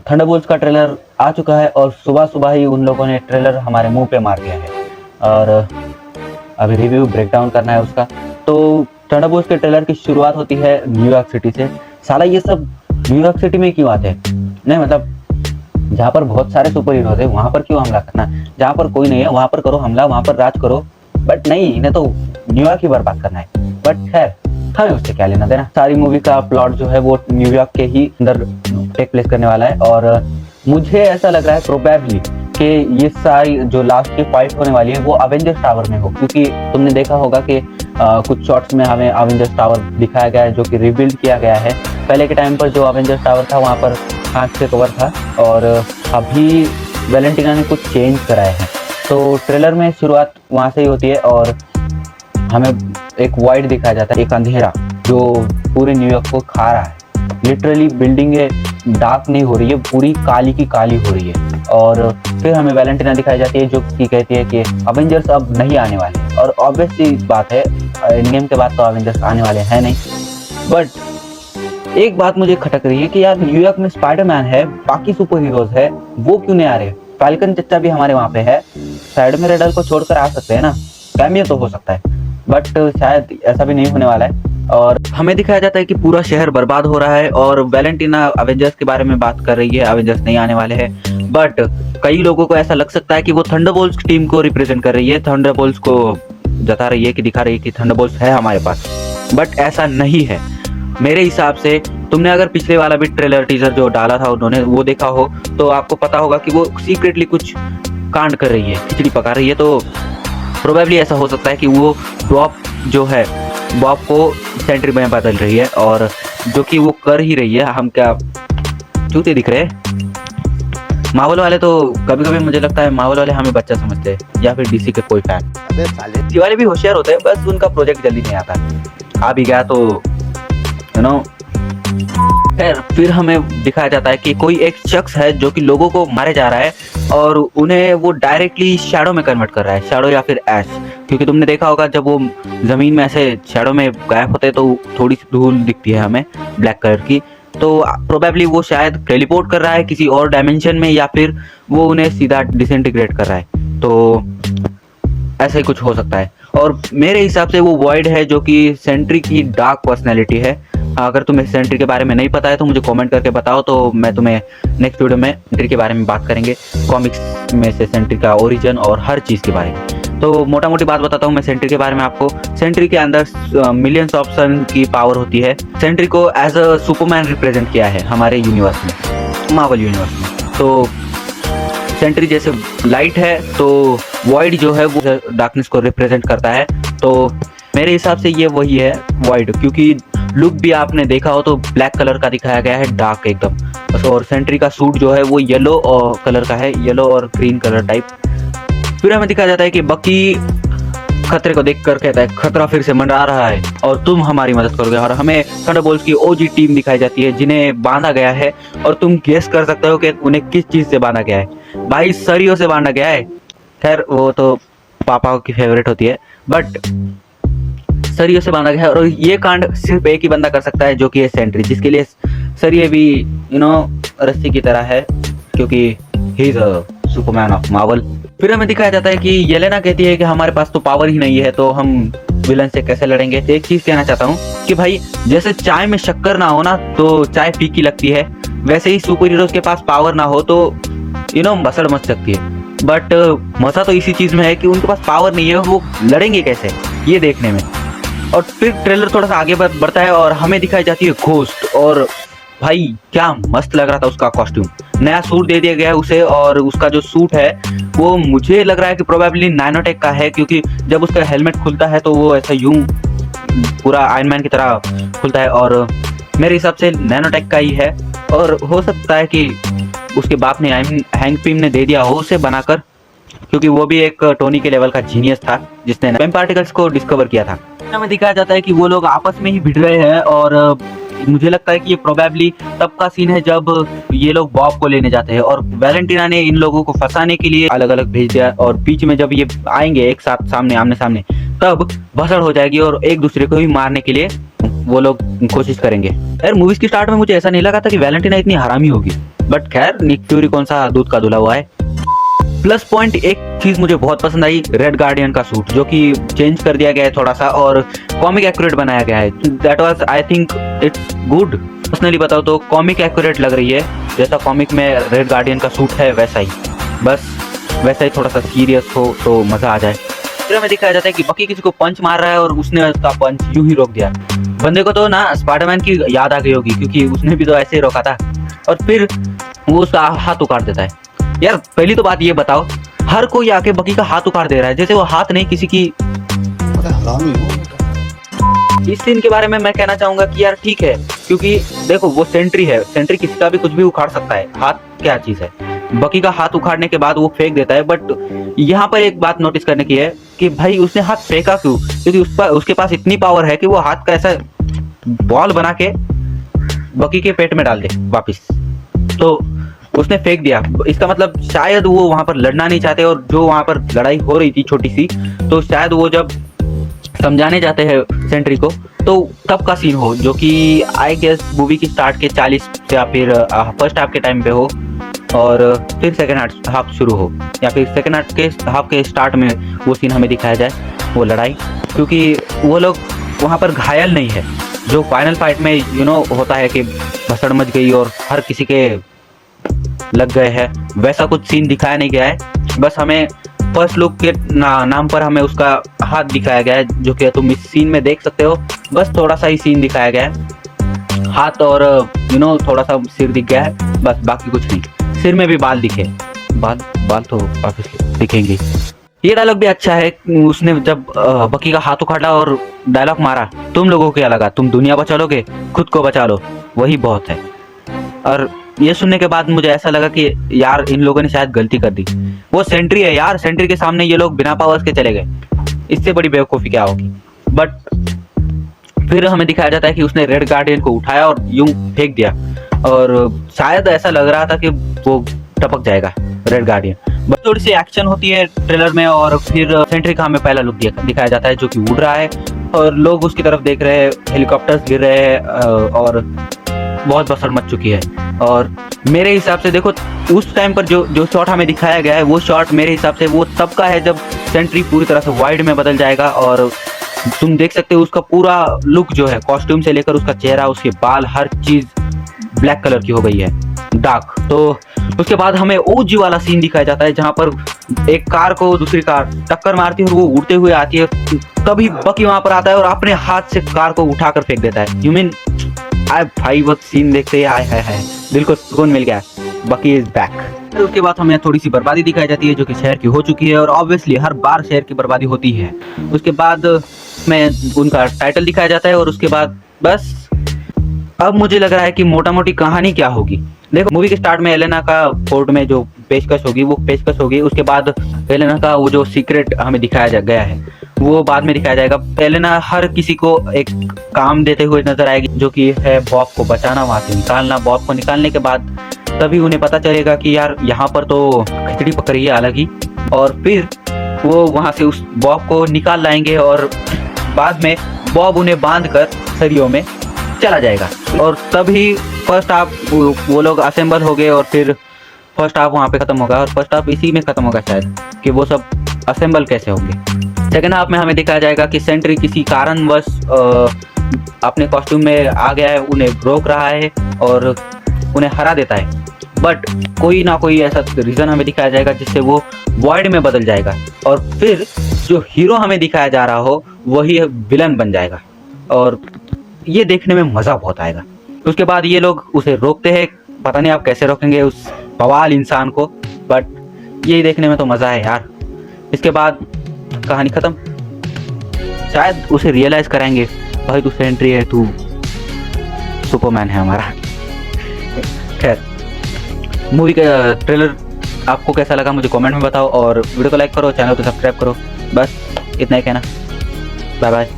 Thunderbolts का trailer आ चुका है और सुबह सुबह ही उन लोगों ने ट्रेलर हमारे मुंह पे मार दिया है और अभी रिव्यू ब्रेकडाउन करना है उसका। तो थंडरबोल्ट्स के ट्रेलर की शुरुआत होती है न्यूयॉर्क सिटी से। साला ये सब न्यूयॉर्क सिटी में क्यों आते हैं? नहीं मतलब जहाँ पर बहुत सारे सुपर हीरोज है वहाँ पर क्यों हमला करना? जहाँ पर कोई नहीं है वहाँ पर करो हमला, वहाँ पर राज करो। बट नहीं, इन्हें तो न्यूयॉर्क ही बर्बाद करना है। बट खैर हमें उससे क्या लेना देना। सारी मूवी का प्लॉट जो है वो न्यूयॉर्क के ही अंदर टेक प्लेस करने वाला है और मुझे ऐसा लग रहा है प्रोबेबली कि ये सारी जो लास्ट की फाइट होने वाली है वो अवेंजर्स टावर में हो, क्योंकि तुमने देखा होगा कि कुछ शॉट्स में हमें अवेंजर्स टावर दिखाया गया है जो कि रिबिल्ड किया गया है। पहले के टाइम पर जो अवेंजर्स टावर था वहाँ पर कांच से कवर था और अभी वैलेंटिना ने कुछ चेंज कराया है। तो ट्रेलर में शुरुआत वहाँ से ही होती है और हमें एक वाइड दिखाया जाता है, एक अंधेरा जो पूरे न्यूयॉर्क को खा रहा है। लिटरली बिल्डिंगें डार्क नहीं हो रही है, पूरी काली की काली हो रही है। और फिर हमें वैलेंटिना दिखाई जाती है जो कि कहती है कि अवेंजर्स अब नहीं आने वाले। और ऑब्वियसली बात है, एंड गेम के बाद तो अवेंजर्स आने वाले हैं नहीं। बट एक बात मुझे खटक रही है कि यार न्यूयॉर्क में स्पाइडरमैन है, बाकी सुपर हीरोज है, वो क्यों नहीं आ रहे? फाल्कन चच्चा भी हमारे वहाँ पे है, साइड में रेडल को छोड़कर आ सकते हैं ना, कैमियो तो हो सकता है। बट शायद ऐसा भी नहीं होने वाला है। और हमें दिखाया जाता है कि पूरा शहर बर्बाद हो रहा है और वैलेंटिना अवेंजर्स के बारे में बात कर रही है, अवेंजर्स नहीं आने वाले हैं। बट कई लोगों को ऐसा लग सकता है कि वो थंडरबोल्ट्स टीम को रिप्रेजेंट कर रही है, थंडरबोल्ट्स को जता रही है कि दिखा रही है कि थंडरबोल्ट्स है हमारे पास। बट ऐसा नहीं है मेरे हिसाब से। तुमने अगर पिछले वाला भी ट्रेलर टीजर जो डाला था उन्होंने वो देखा हो तो आपको पता होगा कि वो सीक्रेटली कुछ कांड कर रही है, खिचड़ी पका रही है। तो प्रोबेबली ऐसा हो सकता है कि वो बॉब जो है, बॉब को सेंट्री में बदल रही है और जो कि वो कर ही रही है। हम क्या चूते दिख रहे हैं? मार्वल वाले तो कभी कभी मुझे लगता है मार्वल वाले हमें बच्चा समझते हैं या फिर डीसी के कोई फैन। डीसी वाले भी होशियार होते हैं, बस उनका प्रोजेक्ट जल्दी नहीं आता। आ भी गया तो यू नो। खैर फिर हमें दिखाया जाता है कि कोई एक शख्स है जो कि लोगों को मारे जा रहा है और उन्हें वो डायरेक्टली शैडो में कन्वर्ट कर रहा है, शैडो या फिर ऐश। क्योंकि तुमने देखा होगा जब वो जमीन में ऐसे शैडो में गायब होते हैं तो थोड़ी सी धूल दिखती है हमें ब्लैक कलर की। तो प्रोबेबली वो शायद टेलीपोर्ट कर रहा है किसी और डायमेंशन में या फिर वो उन्हें सीधा डिसइंटीग्रेट कर रहा है। तो ऐसा ही कुछ हो सकता है। और मेरे हिसाब से वो वॉइड है जो कि सेंट्री की डार्क पर्सनैलिटी है। अगर तुम्हें सेंट्री के बारे में नहीं पता है तो मुझे कमेंट करके बताओ, तो मैं तुम्हें नेक्स्ट वीडियो में सेंट्री के बारे में बात करेंगे, कॉमिक्स में से सेंट्री का ओरिजिन और हर चीज़ के बारे में। तो मोटा मोटी बात बताता हूँ मैं सेंट्री के बारे में आपको। सेंट्री के अंदर मिलियंस ऑफ सन की पावर होती है। सेंट्री को एज अ सुपरमैन रिप्रेजेंट किया है हमारे यूनिवर्स में, मार्वल यूनिवर्स में। तो सेंट्री जैसे लाइट है तो वॉइड जो है वो डार्कनेस को रिप्रेजेंट करता है। तो मेरे हिसाब से ये वही है वॉइड, क्योंकि लुक भी आपने देखा हो तो ब्लैक कलर का दिखाया गया है, डार्क एकदम। और सेंट्री का सूट जो है वो येलो और कलर का है, येलो और ग्रीन कलर टाइप। फिर हमें दिखाया जाता है कि बकी खतरे को देखकर कहता है खतरा फिर से मंडरा रहा है और तुम हमारी मदद करोगे। और हमें थंडरबोल्ट्स की ओजी टीम दिखाई जाती है जिन्हें बांधा गया है और तुम गेस कर सकते हो कि उन्हें किस चीज से बांधा गया है। भाई सरियों से बांधा गया है। खैर वो तो पापा की फेवरेट होती है, बट सरियों से बांधा गया है। और ये कांड सिर्फ एक ही बंदा कर सकता है जो कि है सेंट्री, जिसके लिए सरिये भी रस्सी की तरह है, क्योंकि he is a Superman of Marvel. फिर हमें दिखाया जाता है कि येलेना कहती है कि हमारे पास तो पावर ही नहीं है तो हम विलन से कैसे लड़ेंगे। एक चीज कहना चाहता हूँ कि भाई जैसे चाय में शक्कर ना हो ना तो चाय फीकी लगती है, वैसे ही सुपर हीरोज के पास पावर ना हो तो मसड़ मच सकती है। बट मजा तो इसी चीज में है कि उनके पास पावर नहीं है, वो लड़ेंगे कैसे ये देखने में। और फिर ट्रेलर थोड़ा सा आगे बढ़ता है और हमें दिखाई जाती है घोस्ट। और भाई क्या मस्त लग रहा था उसका कॉस्ट्यूम, नया सूट दे दिया गया है उसे। और उसका जो सूट है वो मुझे लग रहा है कि प्रोबेबली नैनोटेक का है, क्योंकि जब उसका हेलमेट खुलता है तो वो ऐसा यूं पूरा आयरन मैन की तरह खुलता है और मेरे हिसाब से नैनोटेक का ही है। और हो सकता है कि उसके बाप ने हैंक पिम ने दे दिया हो उसे बनाकर, क्योंकि वो भी एक टोनी के लेवल का जीनियस था जिसने वेम पार्टिकल्स को डिस्कवर किया था। हमें दिखाया जाता है कि वो लोग आपस में ही भिड़ रहे हैं और मुझे लगता है कि ये प्रोबेबली तब का सीन है जब ये लोग बॉब को लेने जाते हैं और वैलेंटिना ने इन लोगों को फंसाने के लिए अलग अलग भेज दिया। और बीच में जब ये आएंगे एक साथ सामने आमने सामने तब भसड़ हो जाएगी और एक दूसरे को ही मारने के लिए वो लोग कोशिश करेंगे। यार मूवीज की स्टार्ट में मुझे ऐसा नहीं लगा था कि वैलेंटीना इतनी हरामी होगी, बट खैर निक फ्यूरी कौन सा दूध का धुला हुआ है। प्लस पॉइंट एक चीज मुझे बहुत पसंद आई, रेड गार्डियन का सूट जो कि चेंज कर दिया गया है थोड़ा सा और कॉमिक एक्यूरेट बनाया गया है। That was I think it's good. Personally बताओ तो कॉमिक एक्यूरेट लग रही है, जैसा कॉमिक में रेड गार्डियन का सूट है वैसा ही, बस वैसा ही थोड़ा सा सीरियस हो तो मजा आ जाए। फिर हमें दिखाया जाता है कि बकी किसी को पंच मार रहा है और उसने उसका पंच यूं ही रोक दिया। बंदे को तो ना स्पाइडरमैन की याद आ गई होगी क्योंकि उसने भी तो ऐसे ही रोका था, और फिर वो उसका हाथ उखाड़ देता है। यार पहली तो बात ये बताओ, हर कोई आके बकी का हाथ उखाड़ दे रहा है जैसे वो हाथ नहीं किसी की। इस सीन के बारे में मैं कहना चाहूंगा कि यार ठीक है, क्योंकि देखो वो सेंट्री है, सेंट्री किसी का भी कुछ भी उखाड़ सकता है, हाथ क्या चीज है। बकी का हाथ उखाड़ने के बाद वो फेंक देता है, बट यहाँ पर एक बात नोटिस करने की है कि भाई उसने हाथ फेंका क्यों, क्योंकि उसके पास इतनी पावर है कि वो हाथ का ऐसा बॉल बना के बकी के पेट में डाल दे वापिस। तो उसने फेंक दिया, इसका मतलब शायद वो वहां पर लड़ना नहीं चाहते, और जो वहां पर लड़ाई हो रही थी छोटी सी, तो शायद वो जब समझाने जाते हैं सेंट्री को तो तब का सीन हो, जो कि आई गेस मूवी की स्टार्ट के 40 या फिर फर्स्ट हाफ के टाइम पे हो, और फिर सेकंड हाफ शुरू हो, या फिर सेकंड हाफ के स्टार्ट में वो सीन हमें दिखाया जाए, वो लड़ाई। क्योंकि वो लोग वहाँ पर घायल नहीं है, जो फाइनल फाइट में होता है कि भसड़ मच गई और हर किसी के लग गए हैं, वैसा कुछ सीन दिखाया नहीं गया है। बस हमें फर्स्ट लुक के नाम पर हमें उसका हाथ दिखाया गया है, जो कि तुम इस सीन में देख सकते हो। बस थोड़ा सा ही सीन दिखाया गया है, हाथ और थोड़ा सा सिर दिख गया है, बस बाकी कुछ नहीं। सिर में भी बाल दिखे, बाल तो वापस दिखेंगे। ये डायलॉग भी अच्छा है, उसने जब बकी का हाथ उखाड़ा और डायलॉग मारा, तुम लोगों को क्या लगा, तुम दुनिया बचा लोगे, खुद को बचा लो, वही बहुत है। और ये सुनने के बाद मुझे ऐसा लगा कि यार इन लोगों ने शायद गलती कर दी। वो सेंट्री है यार, सेंट्री के सामने ये लोग बिना पावर्स के चले गए, इससे बड़ी बेवकूफ़ी क्या होगी। बट फिर हमें दिखाया जाता है कि उसने रेड गार्डियन को उठाया और यूं फेंक दिया, और शायद ऐसा लग रहा था कि वो टपक जाएगा रेड गार्डियन। बस थोड़ी सी एक्शन होती है ट्रेलर में, और फिर सेंट्री का हमें पहला लुक दिखाया जाता है जो कि उड़ रहा है और लोग उसकी तरफ देख रहे हैं, हेलीकॉप्टर्स गिर रहे हैं और बहुत बसर मच चुकी है। और मेरे हिसाब से देखो उस टाइम पर जो शॉट हमें दिखाया गया है, वो शॉट मेरे हिसाब से वो तब का है जब सेंट्री पूरी तरह से वाइड में बदल जाएगा, और तुम देख सकते हो उसका पूरा लुक जो है, कॉस्ट्यूम से लेकर उसका चेहरा, उसके बाल, हर चीज ब्लैक कलर की हो गई है, डार्क। तो उसके बाद हमें ओजी वाला सीन दिखाया जाता है, जहां पर एक कार को दूसरी कार टक्कर मारती है और वो उड़ते हुए आती है, तभी बकी वहां पर आता है और अपने हाथ से कार को उठाकर फेंक देता है। यू मीन आए भाई, वो सीन देखते ही हाय हाय हाय, दिल को सुकून मिल गया, बकी इज बैक। उसके बाद हमें थोड़ी सी बर्बादी दिखाई जाती है जो कि शहर की हो चुकी है, और ऑब्वियसली हर बार शहर की बर्बादी होती है। उसके बाद में उनका टाइटल दिखाया जाता है, और उसके बाद बस अब मुझे लग रहा है कि मोटा मोटी कहानी क्या होगी। देखो मूवी के स्टार्ट में एलेना का फोर्ट में जो पेशकश होगी वो पेशकश होगी, उसके बाद एलेना का वो जो सीक्रेट हमें दिखाया गया है वो बाद में दिखाया जाएगा। एलेना हर किसी को एक काम देते हुए नजर आएगी, जो कि है बॉब को बचाना, वहां से निकालना। बॉब को निकालने के बाद तभी उन्हें पता चलेगा कि यार यहाँ पर तो खिचड़ी पक रही है अलग ही, और फिर वो वहां से उस बॉब को निकाल लाएंगे, और बाद में बॉब उन्हें बांध कर सरियों में चला जाएगा। और तभी फर्स्ट हाफ वो लोग असेंबल हो गए, और फिर फर्स्ट हाफ वहाँ पे खत्म होगा, और फर्स्ट हाफ इसी में खत्म होगा शायद, कि वो सब असेंबल कैसे होंगे। सेकेंड हाफ में हमें दिखाया जाएगा कि सेंट्री किसी कारणवश अपने कॉस्ट्यूम में आ गया है, उन्हें रोक रहा है और उन्हें हरा देता है, बट कोई ना कोई ऐसा रीजन हमें दिखाया जाएगा जिससे वो वॉइड में बदल जाएगा, और फिर जो हीरो हमें दिखाया जा रहा हो वही विलन बन जाएगा, और ये देखने में मजा बहुत आएगा। उसके बाद ये लोग उसे रोकते हैं, पता नहीं आप कैसे रोकेंगे उस बवाल इंसान को, बट ये देखने में तो मजा है यार। इसके बाद कहानी खत्म, शायद उसे रियलाइज कराएंगे भाई तू सेंट्री है, तू सुपरमैन है हमारा। खैर मूवी का ट्रेलर आपको कैसा लगा मुझे कमेंट में बताओ, और वीडियो को लाइक करो, चैनल को सब्सक्राइब करो, बस इतना ही कहना। Bye bye.